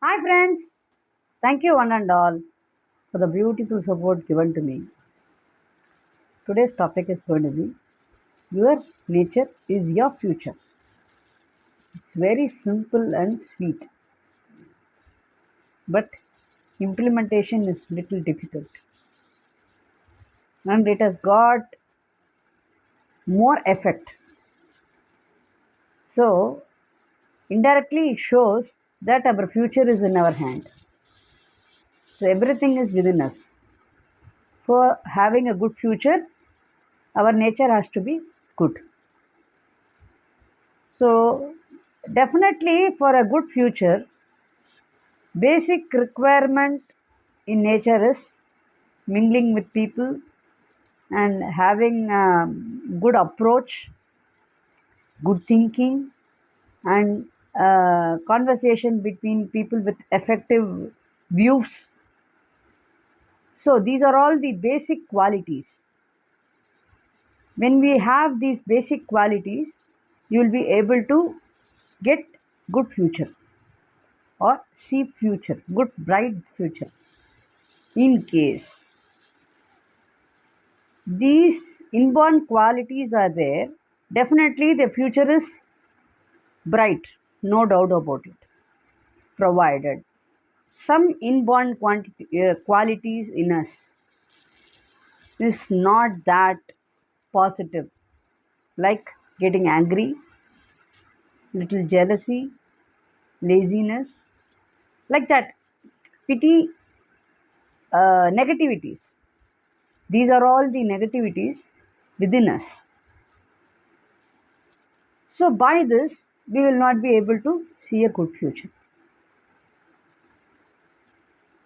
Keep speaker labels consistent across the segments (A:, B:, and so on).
A: Hi friends, thank you one and all for the beautiful support given to me. Today's topic is going to be your nature is your future. It's very simple and sweet, but implementation is little difficult. And it has got more effect. So indirectly it shows that our future is in our hand. So everything is within us. For having a good future, our nature has to be good. So definitely for a good future, basic requirement in nature is mingling with people and having good approach, good thinking, and conversation between people with effective views. So these are all the basic qualities. When we have these basic qualities, you will be able to get good future or see future, good bright future. In case these inborn qualities are there, definitely the future is bright, no doubt about it, provided some inborn qualities in us is not that positive, like getting angry, little jealousy, laziness, like that, pity, negativities. These are all the negativities within us. So by this, we will not be able to see a good future.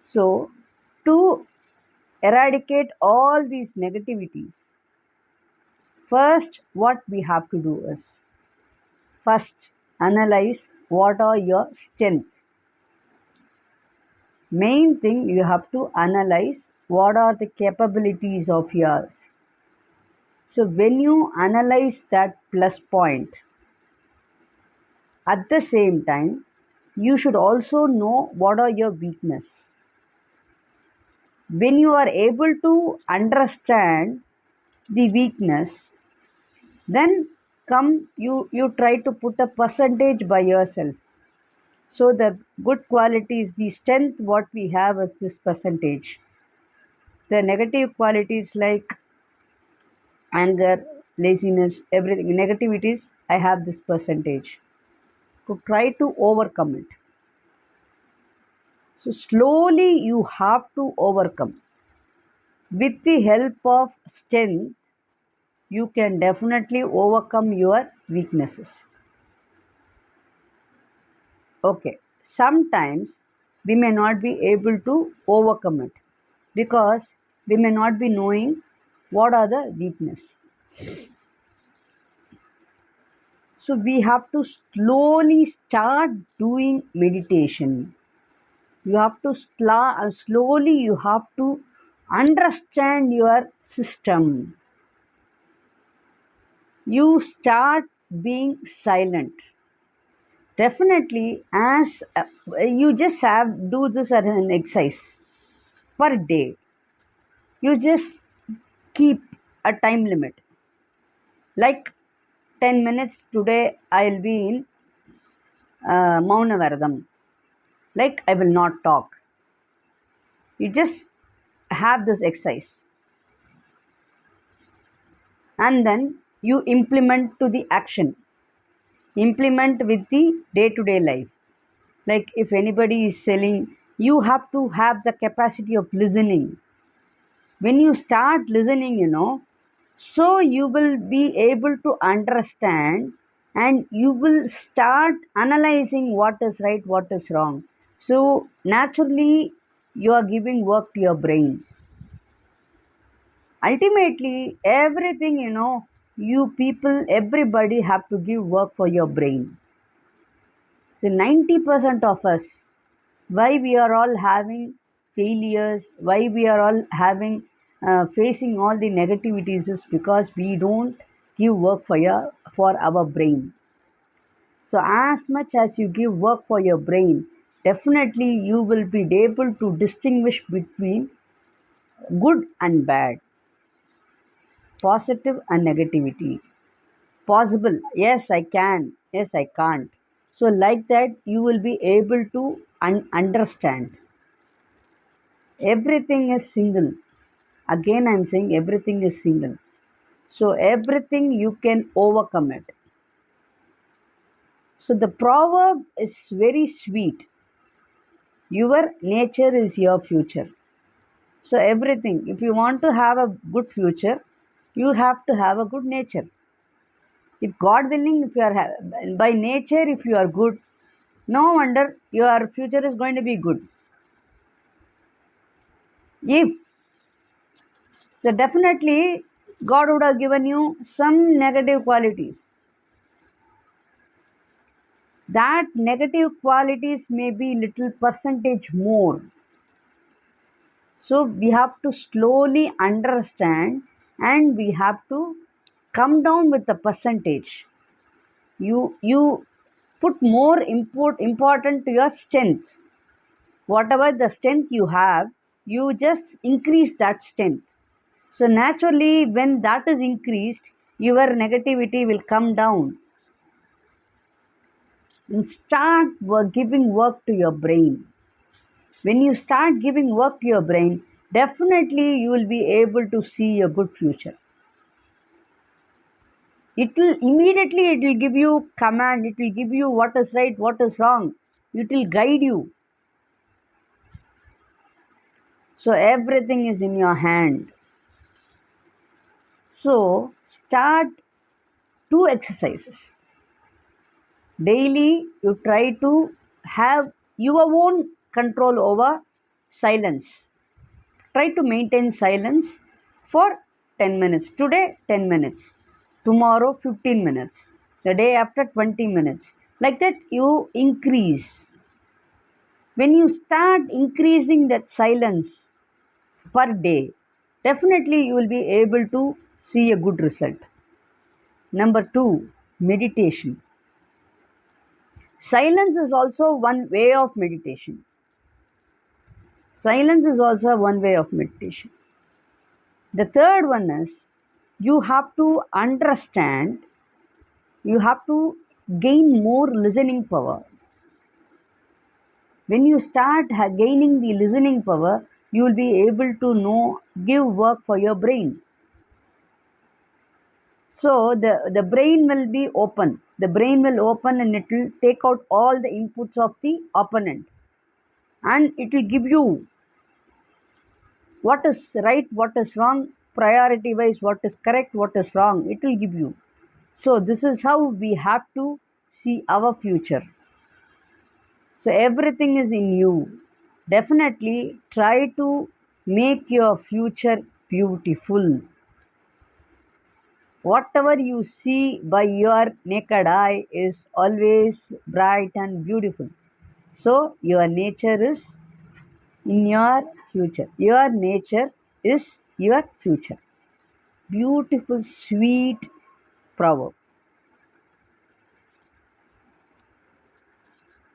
A: So to eradicate all these negativities, first what we have to do is first analyze what are your strengths. Main thing you have to analyze what are the capabilities of yours. So when you analyze that plus point, at the same time, you should also know what are your weakness. When you are able to understand the weakness, then come you try to put a percentage by yourself. So the good qualities, the strength what we have is this percentage. The negative qualities like anger, laziness, everything, negativities, I have this percentage. To try to overcome it. So slowly you have to overcome. With the help of strength, you can definitely overcome your weaknesses. Okay, sometimes we may not be able to overcome it because we may not be knowing what are the weakness. So we have to slowly start doing meditation. You have to slowly you have to understand your system. You start being silent. Definitely, as you just have do this as an exercise per day. You just keep a time limit. Like 10 minutes today, I'll be in Mauna Varadam. Like I will not talk. You just have this exercise and then you implement to the action. Implement with the day to day life. Like if anybody is selling, you have to have the capacity of listening. When you start listening, so you will be able to understand and you will start analyzing what is right, what is wrong. So naturally, you are giving work to your brain. Ultimately, everything, you people, everybody have to give work for your brain. So 90% of us, why we are all having failures, why we are all having facing all the negativities is because we don't give work for our brain. So as much as you give work for your brain, definitely you will be able to distinguish between good and bad, positive and negativity. Possible, yes, I can, yes, I can't. So, like that, you will be able to understand. Everything is single. Again, I'm saying everything is single. So, everything you can overcome it. So, the proverb is very sweet. Your nature is your future. So, everything, if you want to have a good future, you have to have a good nature. If God willing, if you are by nature, if you are good, no wonder your future is going to be good. If so, definitely God would have given you some negative qualities. That negative qualities may be little percentage more. So we have to slowly understand and we have to come down with the percentage. You put more important to your strength. Whatever the strength you have, you just increase that strength. So naturally, when that is increased, your negativity will come down and start giving work to your brain. When you start giving work to your brain, definitely you will be able to see a good future. It will give you command, it will give you what is right, what is wrong. It will guide you. So everything is in your hand. So start two exercises. Daily, you try to have your own control over silence. Try to maintain silence for 10 minutes. Today, 10 minutes. Tomorrow, 15 minutes. The day after, 20 minutes. Like that, you increase. When you start increasing that silence per day, definitely you will be able to see a good result. Number two, meditation. Silence is also one way of meditation. Silence is also one way of meditation. The third one is you have to understand, you have to gain more listening power. When you start gaining the listening power, you will be able to know, give work for your brain. So the brain will be open. The brain will open and it will take out all the inputs of the opponent and it will give you what is right, what is wrong, priority wise, what is correct, what is wrong, it will give you. So, this is how we have to see our future. So, everything is in you. Definitely try to make your future beautiful. Whatever you see by your naked eye is always bright and beautiful. So, your nature is in your future. Your nature is your future. Beautiful, sweet proverb.